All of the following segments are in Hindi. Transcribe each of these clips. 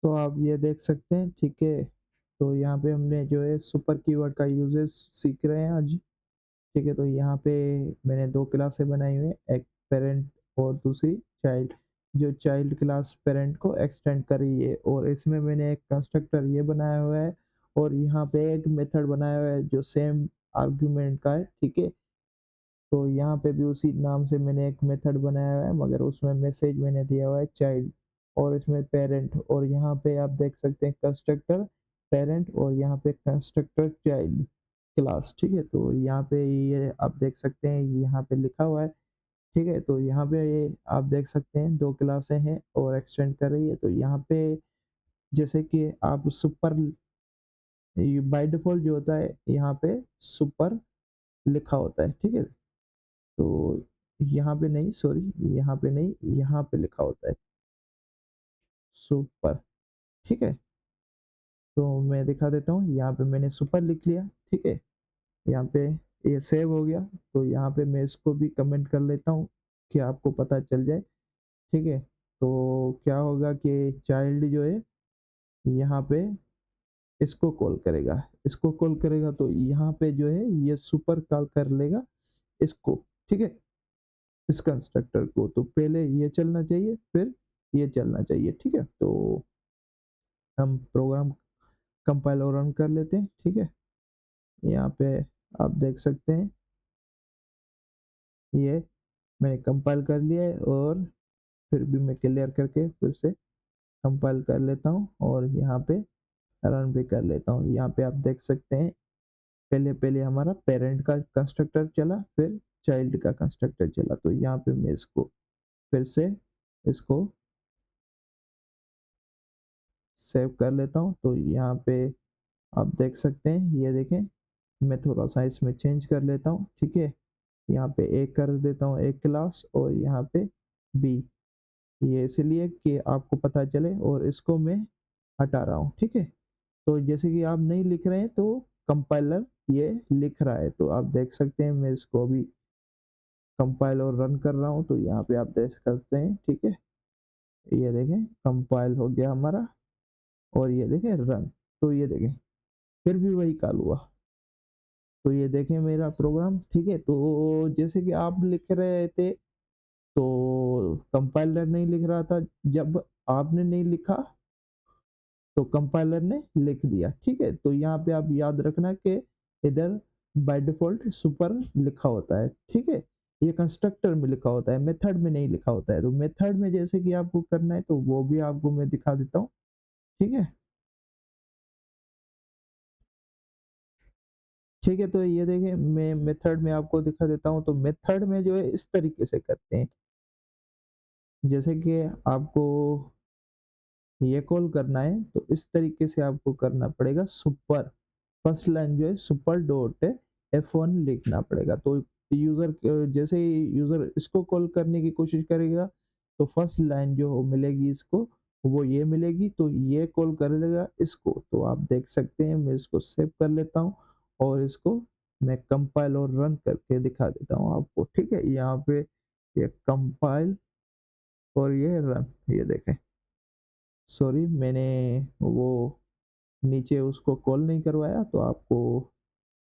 तो आप ये देख सकते हैं, ठीक है। तो यहाँ पे हमने जो है सुपर कीवर्ड का यूज़ेस सीख रहे हैं आज, ठीक है। तो यहाँ पे मैंने 2 क्लासें बनाई हुई हैं, एक पैरेंट और दूसरी चाइल्ड। जो चाइल्ड क्लास पैरेंट को एक्सटेंड कर रही है और इसमें मैंने एक कंस्ट्रक्टर ये बनाया हुआ है और यहाँ पे एक मेथड बनाया हुआ है जो सेम आर्गुमेंट का है, ठीक है। तो यहाँ पे भी उसी नाम से मैंने एक मेथड बनाया हुआ है मगर उसमें मैसेज मैंने दिया हुआ है चाइल्ड और इसमें पेरेंट और यहाँ पे आप देख सकते हैं कंस्ट्रक्टर पेरेंट और यहाँ पे कंस्ट्रक्टर चाइल्ड क्लास, ठीक है। तो यहाँ पे ये आप देख सकते हैं यहाँ पे लिखा हुआ है, ठीक है। तो यहाँ पे ये आप देख सकते हैं 2 क्लासें हैं और एक्सटेंड कर रही है। तो यहाँ पे जैसे कि आप सुपर बाय डिफ़ॉल्ट जो होता है यहाँ पे सुपर लिखा होता है, ठीक है। तो यहाँ पे नहीं, सॉरी, यहाँ पे नहीं, यहाँ पे लिखा होता है सुपर, ठीक है। तो मैं दिखा देता हूँ, यहाँ पे मैंने सुपर लिख लिया, ठीक है। यहाँ पे ये सेव हो गया, तो यहाँ पे मैं इसको भी कमेंट कर लेता हूँ कि आपको पता चल जाए, ठीक है। तो क्या होगा कि चाइल्ड जो है यहाँ पे इसको कॉल करेगा तो यहाँ पे जो है ये सुपर कॉल कर लेगा इसको, ठीक है, इस कंस्ट्रक्टर को। तो पहले ये चलना चाहिए, फिर ये चलना चाहिए, ठीक है। तो हम प्रोग्राम कंपाइल और रन कर लेते हैं, ठीक है। यहाँ पे आप देख सकते हैं ये मैंने कंपाइल कर लिया है और फिर भी मैं क्लियर करके फिर से कंपाइल कर लेता हूँ और यहाँ पे रन भी कर लेता हूँ। यहाँ पे आप देख सकते हैं पहले पहले हमारा पेरेंट का कंस्ट्रक्टर चला, फिर चाइल्ड का कंस्ट्रक्टर चला। तो यहाँ पे मैं इसको फिर से इसको सेव कर लेता हूँ। तो यहाँ पे आप देख सकते हैं, ये देखें, मैं थोड़ा-सा इसमें चेंज कर लेता हूँ, ठीक है। यहाँ पे ए कर देता हूँ एक क्लास और यहाँ पे बी, ये इसलिए कि आपको पता चले और इसको मैं हटा रहा हूँ, ठीक है। तो जैसे कि आप नहीं लिख रहे हैं तो कंपाइलर ये लिख रहा है, तो आप देख सकते हैं मैं इसको अभी कंपाइल और रन कर रहा हूँ। तो यहाँ पे आप देख सकते हैं, ठीक है, ये देखें कंपाइल हो गया हमारा और ये देखें रन। तो ये देखें फिर भी वही कॉल हुआ। तो ये देखें मेरा प्रोग्राम, ठीक है। तो जैसे कि आप लिख रहे थे तो कंपाइलर नहीं लिख रहा था, जब आपने नहीं लिखा तो कंपाइलर ने लिख दिया, ठीक है। तो यहाँ पे आप याद रखना कि इधर बाय डिफ़ॉल्ट सुपर लिखा होता है, ठीक है। ये कंस्ट्रक्टर में लिखा होता है, मेथड में नहीं लिखा होता है। तो मेथड में जैसे कि आपको करना है तो वो भी आपको मैं दिखा देता हूँ, ठीक है। ठीक है, तो ये देखिए मैं मेथड में आपको दिखा देता हूँ। तो मेथड में जो है इस तरीके से करते हैं, जैसे कि आपको ये कॉल करना है तो इस तरीके से आपको करना पड़ेगा। सुपर फर्स्ट लाइन जो है सुपर डॉट F1 लिखना पड़ेगा। तो यूज़र जैसे ही यूज़र इसको कॉल करने की कोशिश करेगा तो फर्स्ट लाइन जो मिलेगी इसको वो ये मिलेगी, तो ये कॉल कर लेगा इसको। तो आप देख सकते हैं मैं इसको सेव कर लेता हूँ और इसको मैं कंपाइल और रन करके दिखा देता हूँ आपको, ठीक है। यहाँ पे ये कंपाइल और ये रन, ये देखें, सॉरी मैंने वो नीचे उसको कॉल नहीं करवाया, तो आपको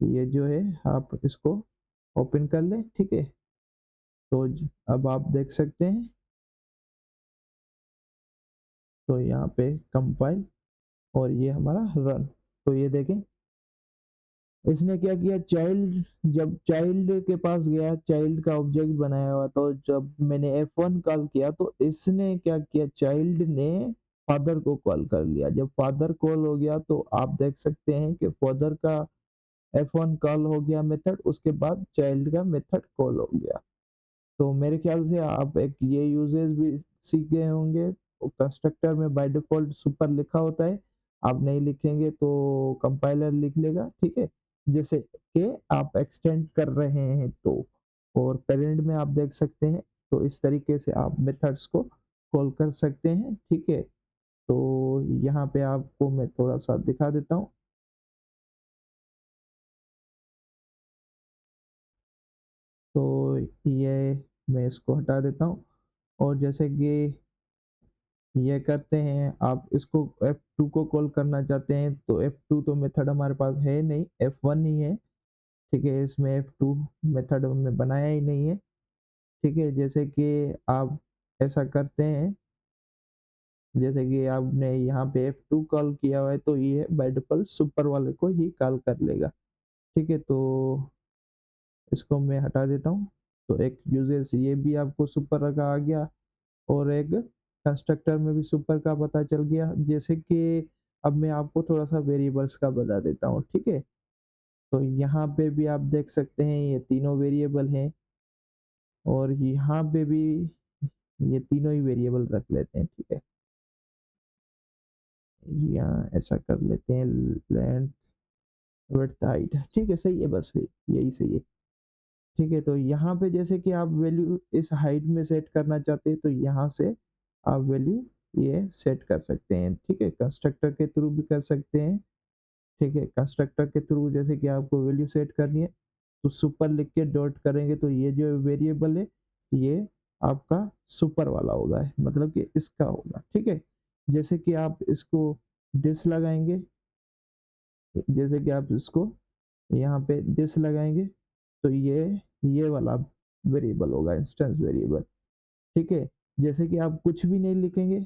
ये जो है आप इसको ओपन कर लें, ठीक है। तो अब आप देख सकते हैं, तो यहाँ पे कंपाइल और ये हमारा रन। तो ये देखें इसने क्या किया, चाइल्ड जब चाइल्ड के पास गया, चाइल्ड का ऑब्जेक्ट बनाया हुआ, तो जब मैंने F1 कॉल किया तो इसने क्या किया, चाइल्ड ने फादर को कॉल कर लिया। जब फादर कॉल हो गया तो आप देख सकते हैं कि फादर का F1 कॉल हो गया मेथड, उसके बाद चाइल्ड का मेथड कॉल हो गया। तो मेरे ख्याल से आप एक ये यूजेस भी सीख गए होंगे। कंस्ट्रक्टर में बाय डिफ़ॉल्ट सुपर लिखा होता है, आप नहीं लिखेंगे तो कंपाइलर लिख लेगा, ठीक है। जैसे कि आप एक्सटेंड कर रहे हैं तो, और पेरेंट में आप देख सकते हैं, तो इस तरीके से आप मेथड्स को कॉल कर सकते हैं, ठीक है। तो यहाँ पे आपको मैं थोड़ा-सा दिखा देता हूँ। तो ये मैं इसको हटा देता हूँ और जैसे कि ये करते हैं, आप इसको F2 को कॉल करना चाहते हैं तो F2 तो मेथड हमारे पास है नहीं, F1 ही है, ठीक है? इसमें F2 मेथड हमने बनाया ही नहीं है, ठीक है? जैसे कि आप ऐसा करते हैं, जैसे कि आपने यहाँ पे F2 कॉल किया हुआ है तो ये बाय डिफ़ॉल्ट सुपर वाले को ही कॉल कर लेगा, ठीक है? तो इसको मैं हटा देता हूँ, तो एक यूजेस ये भी आपको सुपर का आ गया और एक कंस्ट्रक्टर में भी सुपर का पता चल गया। जैसे कि अब मैं आपको थोड़ा-सा वेरिएबल्स का बता देता हूँ, ठीक है? तो यहाँ पे भी आप देख सकते हैं ये तीनों वेरिएबल हैं और यहाँ पे भी ये तीनों ही वेरिएबल रख लेते हैं, ठीक है? यहाँ ऐसा कर लेते हैं लेंथ, विड्थ, हाइट, ठीक है? सही है, बस यही सही है। ठीक है, तो यहाँ पे जैसे कि आप वैल्यू इस हाइट में सेट करना चाहते हैं तो यहाँ से आप वैल्यू ये सेट कर सकते हैं, ठीक है? कंस्ट्रक्टर के थ्रू भी कर सकते हैं, ठीक है? कंस्ट्रक्टर के थ्रू जैसे कि आपको वैल्यू सेट करनी है तो सुपर लिख के डॉट करेंगे तो ये जो वेरिएबल है ये आपका सुपर वाला होगा, मतलब कि इसका होगा, ठीक है? जैसे कि आप इसको दिस लगाएँगे, जैसे कि आप इसको यहाँ पे दिस लगाएँगे तो ये वाला वेरिएबल होगा, इंस्टेंस वेरिएबल, ठीक है? जैसे कि आप कुछ भी नहीं लिखेंगे,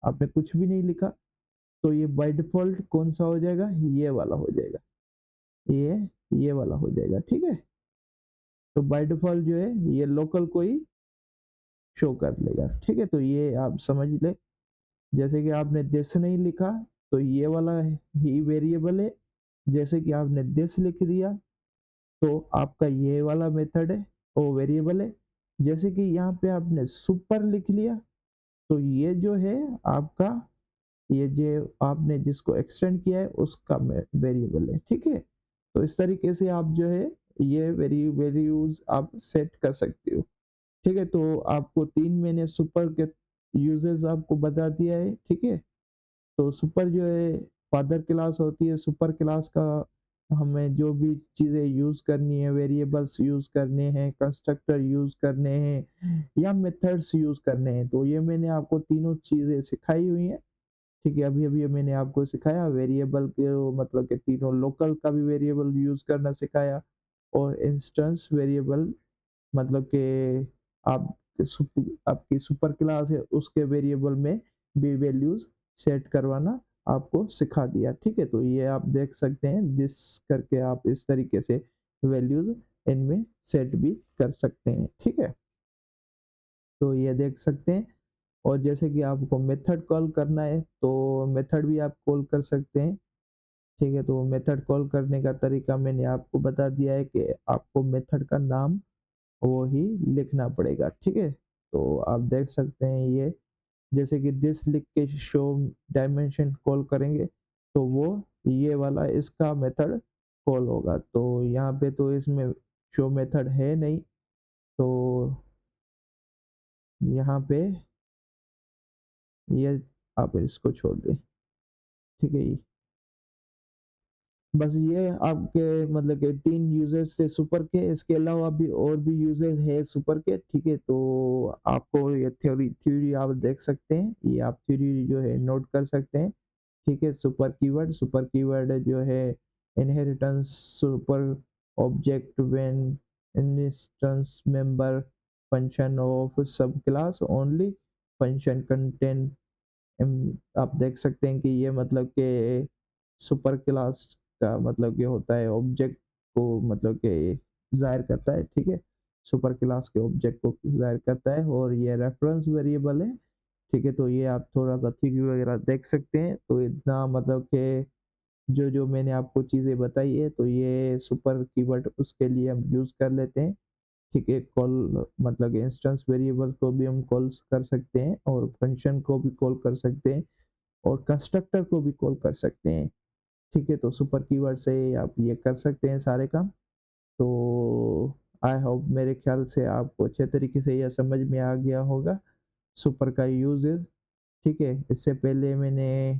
आपने कुछ भी नहीं लिखा तो ये बाय डिफ़ॉल्ट कौन-सा हो जाएगा? ये वाला हो जाएगा, ये ये वाला हो जाएगा, ठीक है? तो बाय डिफ़ॉल्ट जो है ये लोकल को ही शो कर लेगा, ठीक है? तो ये आप समझ लें, जैसे कि आपने दिस नहीं लिखा तो ये वाला ही वेरिएबल है, जैसे कि आपने दिस लिख दिया तो आपका ये वाला मेथड है, वो वेरिएबल है। जैसे कि यहाँ पे आपने सुपर लिख लिया तो ये जो है आपका, ये जो आपने जिसको एक्सटेंड किया है उसका वेरिएबल है, ठीक है? तो इस तरीके से आप जो है ये वैल्यूज़ आप सेट कर सकते हो, ठीक है? तो आपको 3 मैंने सुपर के यूज़ेज़ आपको बता दिया है, ठीक है? तो सुपर जो है फादर क्लास होती है, सुपर क्लास का हमें जो भी चीज़ें यूज़ करनी है, वेरिएबल्स यूज़ करने हैं, कंस्ट्रक्टर यूज़ करने हैं या मेथड्स यूज़ करने हैं, तो ये मैंने आपको तीनों चीज़ें सिखाई हुई हैं, ठीक है? अभी-अभी मैंने आपको सिखाया वेरिएबल के मतलब कि तीनों लोकल का भी वेरिएबल यूज़ करना सिखाया और इंस्टेंस वेरिएबल मतलब कि आप आपकी सुपर क्लास है उसके वेरिएबल में भी वैल्यूज़ सेट करवाना आपको सिखा दिया, ठीक है? तो ये आप देख सकते हैं जिस करके आप इस तरीके से वैल्यूज़ इनमें सेट भी कर सकते हैं, ठीक है? तो ये देख सकते हैं और जैसे कि आपको मेथड कॉल करना है तो मेथड भी आप कॉल कर सकते हैं, ठीक है? तो मेथड कॉल करने का तरीका मैंने आपको बता दिया है कि आपको मेथड का नाम वो ही लिखना पड़ेगा, ठीक है? तो आप देख सकते हैं ये जैसे कि दिस लिख के शो डायमेंशन कॉल करेंगे, तो वो ये वाला इसका मेथड कॉल होगा। तो यहाँ पे तो इसमें शो मेथड है नहीं, तो यहाँ पे ये आप इसको छोड़ दें, ठीक है? बस ये आपके मतलब कि 3 यूज़र्स थे सुपर के, इसके अलावा भी और भी यूज़र है सुपर के, ठीक है? तो आपको ये थ्योरी आप देख सकते हैं, ये आप थ्योरी जो है नोट कर सकते हैं, ठीक है? सुपर कीवर्ड जो है inheritance super object when instance member function of सब क्लास ओनली फंक्शन कंटेंट आप देख सकते हैं कि ये मतलब कि सुपर क्लास का मतलब ये होता है ऑब्जेक्ट को मतलब कि ज़ाहिर करता है, ठीक है? सुपर क्लास के ऑब्जेक्ट को ज़ाहिर करता है और ये रेफरेंस वेरिएबल है, ठीक है? तो ये आप थोड़ा-सा थ्योरी वगैरह देख सकते हैं, तो इतना मतलब कि जो मैंने आपको चीज़ें बताई है, तो ये सुपर कीवर्ड उसके लिए हम यूज़ कर लेते हैं, ठीक है? कॉल मतलब कि इंस्टेंस वेरिएबल को भी हम कॉल्स कर सकते हैं और फंक्शन को भी कॉल कर सकते हैं और कंस्ट्रक्टर को भी कॉल कर सकते हैं, ठीक है? तो सुपर कीवर्ड से आप ये कर सकते हैं सारे काम। तो आई होप मेरे ख्याल से आपको अच्छे तरीके से यह समझ में आ गया होगा, सुपर का यूज़ेज़, ठीक है? इससे पहले मैंने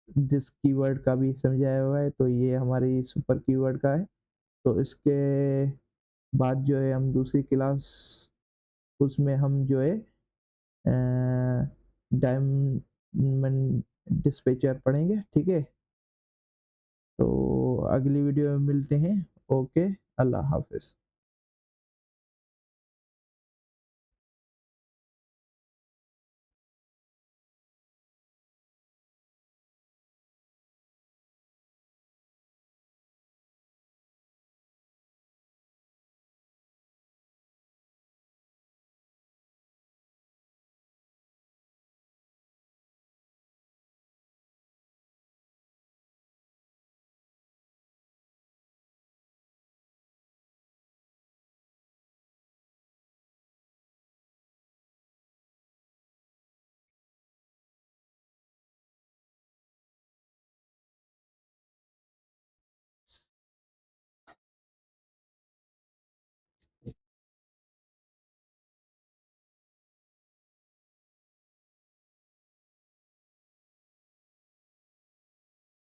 दिस कीवर्ड का भी समझाया हुआ है, तो ये हमारी सुपर कीवर्ड का है। तो इसके बाद जो है हम दूसरी क्लास उसमें हम जो है डायमंड डिस्पैचर पढ़ेंगे, ठीक है? तो अगली वीडियो में मिलते हैं। ओके, अल्लाह हाफ़िज़।